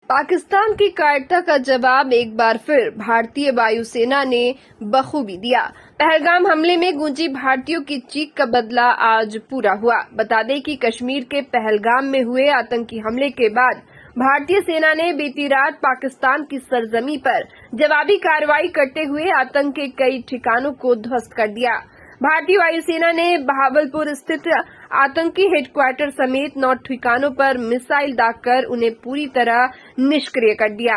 पाकिस्तान की कायरता का जवाब एक बार फिर भारतीय वायुसेना ने बखूबी दिया। पहलगाम हमले में गूंजी भारतीयों की चीख का बदला आज पूरा हुआ। बता दें कि कश्मीर के पहलगाम में हुए आतंकी हमले के बाद भारतीय सेना ने बीती रात पाकिस्तान की सरजमी पर जवाबी कार्रवाई करते हुए आतंक के कई ठिकानों को ध्वस्त कर दिया। भारतीय वायुसेना ने बहावलपुर स्थित आतंकी हेडक्वार्टर समेत 9 ठिकानों पर मिसाइल दागकर उन्हें पूरी तरह निष्क्रिय कर दिया।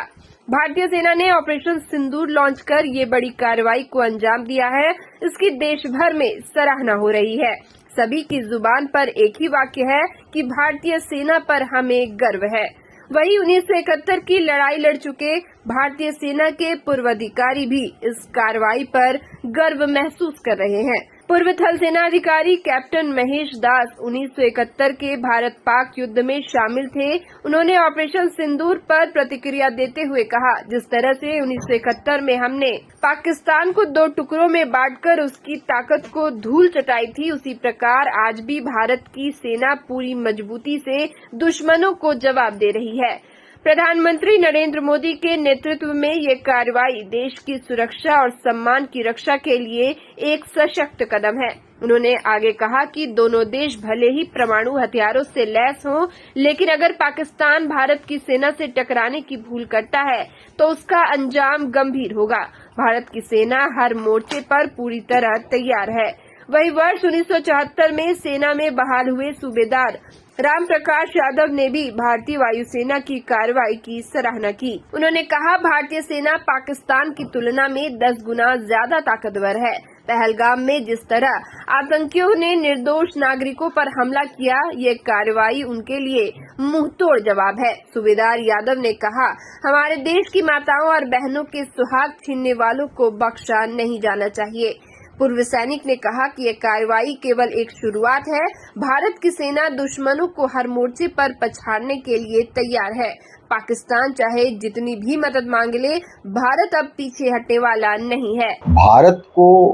भारतीय सेना ने ऑपरेशन सिंदूर लॉन्च कर ये बड़ी कार्रवाई को अंजाम दिया है। इसकी देश भर में सराहना हो रही है। सभी की जुबान पर एक ही वाक्य है कि भारतीय सेना पर हमें गर्व है। वही 1971 की लड़ाई लड़ चुके भारतीय सेना के पूर्व अधिकारी भी इस कार्रवाई पर गर्व महसूस कर रहे हैं। पूर्व थल सेना अधिकारी कैप्टन महेश दास 1971 के भारत पाक युद्ध में शामिल थे। उन्होंने ऑपरेशन सिंदूर पर प्रतिक्रिया देते हुए कहा, जिस तरह से 1971 में हमने पाकिस्तान को 2 टुकड़ों में बांटकर उसकी ताकत को धूल चटाई थी, उसी प्रकार आज भी भारत की सेना पूरी मजबूती से दुश्मनों को जवाब दे रही है। प्रधानमंत्री नरेंद्र मोदी के नेतृत्व में ये कार्रवाई देश की सुरक्षा और सम्मान की रक्षा के लिए एक सशक्त कदम है। उन्होंने आगे कहा कि दोनों देश भले ही परमाणु हथियारों से लैस हों, लेकिन अगर पाकिस्तान भारत की सेना से टकराने की भूल करता है तो उसका अंजाम गंभीर होगा। भारत की सेना हर मोर्चे पर पूरी तरह तैयार है। वही वर्ष 1974 में सेना में बहाल हुए सूबेदार राम प्रकाश यादव ने भी भारतीय वायुसेना की कार्रवाई की सराहना की। उन्होंने कहा, भारतीय सेना पाकिस्तान की तुलना में 10 गुना ज्यादा ताकतवर है। पहलगाम में जिस तरह आतंकियों ने निर्दोष नागरिकों पर हमला किया, ये कार्रवाई उनके लिए मुंहतोड़ जवाब है। सूबेदार यादव ने कहा, हमारे देश की माताओं और बहनों के सुहाग छीनने वालों को बख्शा नहीं जाना चाहिए। पूर्व सैनिक ने कहा कि यह कार्रवाई केवल एक शुरुआत है। भारत की सेना दुश्मनों को हर मोर्चे पर पछाड़ने के लिए तैयार है। पाकिस्तान चाहे जितनी भी मदद मांग ले, भारत अब पीछे हटने वाला नहीं है। भारत को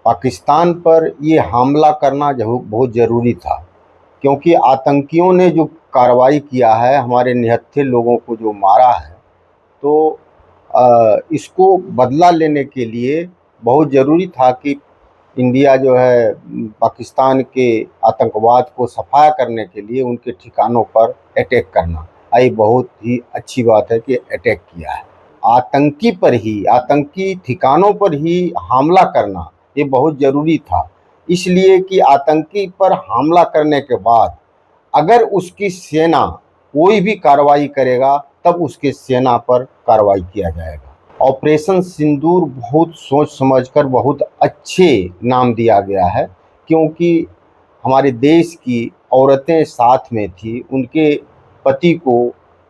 पाकिस्तान पर ये हमला करना बहुत जरूरी था, क्योंकि आतंकियों ने जो कार्रवाई किया है, हमारे निहत्थे लोगों को जो मारा है, तो इसको बदला लेने के लिए बहुत ज़रूरी था कि इंडिया जो है पाकिस्तान के आतंकवाद को सफाया करने के लिए उनके ठिकानों पर अटैक करना। ये बहुत ही अच्छी बात है कि अटैक किया है। आतंकी ठिकानों पर ही हमला करना ये बहुत ज़रूरी था, इसलिए कि आतंकी पर हमला करने के बाद अगर उसकी सेना कोई भी कार्रवाई करेगा तब उसके सेना पर कार्रवाई किया जाएगा। ऑपरेशन सिंदूर बहुत सोच समझकर बहुत अच्छे नाम दिया गया है, क्योंकि हमारे देश की औरतें साथ में थी। उनके पति को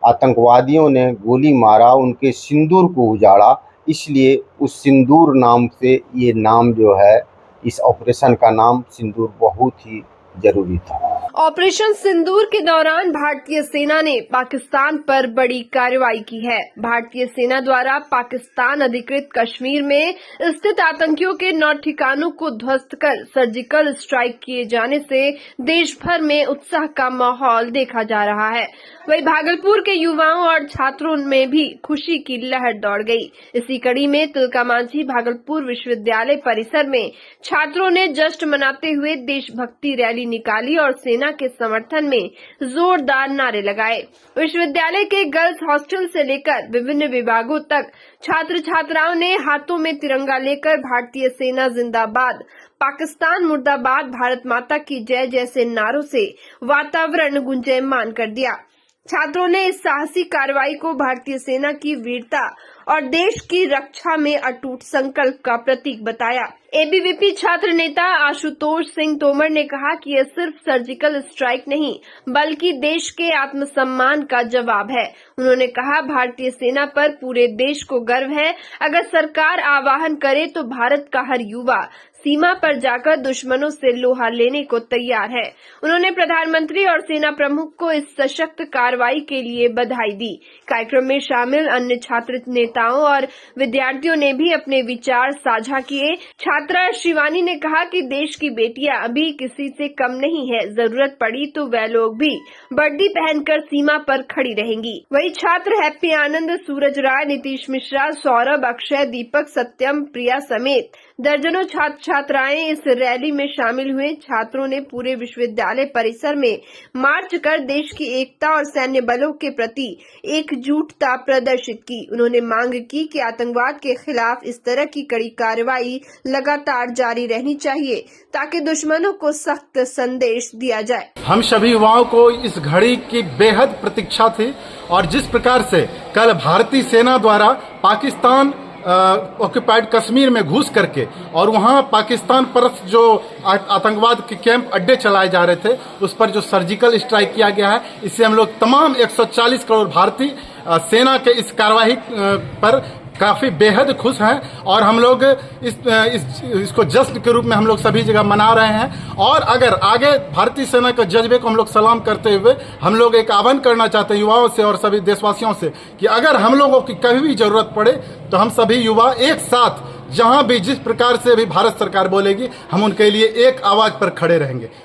आतंकवादियों ने गोली मारा, उनके सिंदूर को उजाड़ा, इसलिए उस सिंदूर नाम से ये नाम जो है, इस ऑपरेशन का नाम सिंदूर बहुत ही जरूरी था। ऑपरेशन सिंदूर के दौरान भारतीय सेना ने पाकिस्तान पर बड़ी कार्रवाई की है। भारतीय सेना द्वारा पाकिस्तान अधिकृत कश्मीर में स्थित आतंकियों के 9 ठिकानों को ध्वस्त कर सर्जिकल स्ट्राइक किए जाने से देश भर में उत्साह का माहौल देखा जा रहा है। वहीं भागलपुर के युवाओं और छात्रों में भी खुशी की लहर दौड़ गई। इसी कड़ी में तिलका मांझी भागलपुर विश्वविद्यालय परिसर में छात्रों ने जश्न मनाते हुए देशभक्ति रैली निकाली और सेना के समर्थन में जोरदार नारे लगाए। विश्वविद्यालय के गर्ल्स हॉस्टल से लेकर विभिन्न विभागों तक छात्र छात्राओं ने हाथों में तिरंगा लेकर भारतीय सेना जिंदाबाद, पाकिस्तान मुर्दाबाद, भारत माता की जय जैसे नारों से वातावरण गुंजायमान कर दिया। छात्रों ने इस साहसी कार्रवाई को भारतीय सेना की वीरता और देश की रक्षा में अटूट संकल्प का प्रतीक बताया। एबीवीपी छात्र नेता आशुतोष सिंह तोमर ने कहा कि यह सिर्फ सर्जिकल स्ट्राइक नहीं, बल्कि देश के आत्मसम्मान का जवाब है। उन्होंने कहा, भारतीय सेना पर पूरे देश को गर्व है। अगर सरकार आह्वान करे तो भारत का हर युवा सीमा पर जाकर दुश्मनों से लोहा लेने को तैयार है। उन्होंने प्रधानमंत्री और सेना प्रमुख को इस सशक्त कार्रवाई के लिए बधाई दी। कार्यक्रम में शामिल अन्य छात्र नेताओं और विद्यार्थियों ने भी अपने विचार साझा किए। छात्र छात्रा शिवानी ने कहा कि देश की बेटियां अभी किसी से कम नहीं है, जरूरत पड़ी तो वह लोग भी वर्दी पहनकर सीमा पर खड़ी रहेंगी। वही छात्र हैप्पी आनंद, सूरज राय, नीतीश मिश्रा, सौरभ, अक्षय, दीपक, सत्यम, प्रिया समेत दर्जनों छात्र छात्राएं इस रैली में शामिल हुए। छात्रों ने पूरे विश्वविद्यालय परिसर में मार्च कर देश की एकता और सैन्य बलों के प्रति एकजुटता प्रदर्शित की। उन्होंने मांग की कि आतंकवाद के खिलाफ इस तरह की कड़ी कार्रवाई लगातार जारी रहनी चाहिए ताकि दुश्मनों को सख्त संदेश दिया जाए। हम सभी युवाओं को इस घड़ी की बेहद प्रतीक्षा थी और जिस प्रकार से कल भारतीय सेना द्वारा पाकिस्तान ऑक्युपाइड कश्मीर में घुस करके और वहां पाकिस्तान पर जो आतंकवाद के कैंप अड्डे चलाए जा रहे थे उस पर जो सर्जिकल स्ट्राइक किया गया है, इससे हम लोग तमाम 140 करोड़ भारतीय सेना के इस कार्रवाई पर काफी बेहद खुश हैं और हम लोग इसको जश्न के रूप में हम लोग सभी जगह मना रहे हैं। और अगर आगे भारतीय सेना के जज्बे को हम लोग सलाम करते हुए हम लोग एक आह्वान करना चाहते हैं युवाओं से और सभी देशवासियों से कि अगर हम लोगों की कभी भी जरूरत पड़े तो हम सभी युवा एक साथ जहां भी जिस प्रकार से भी भारत सरकार बोलेगी हम उनके लिए एक आवाज पर खड़े रहेंगे।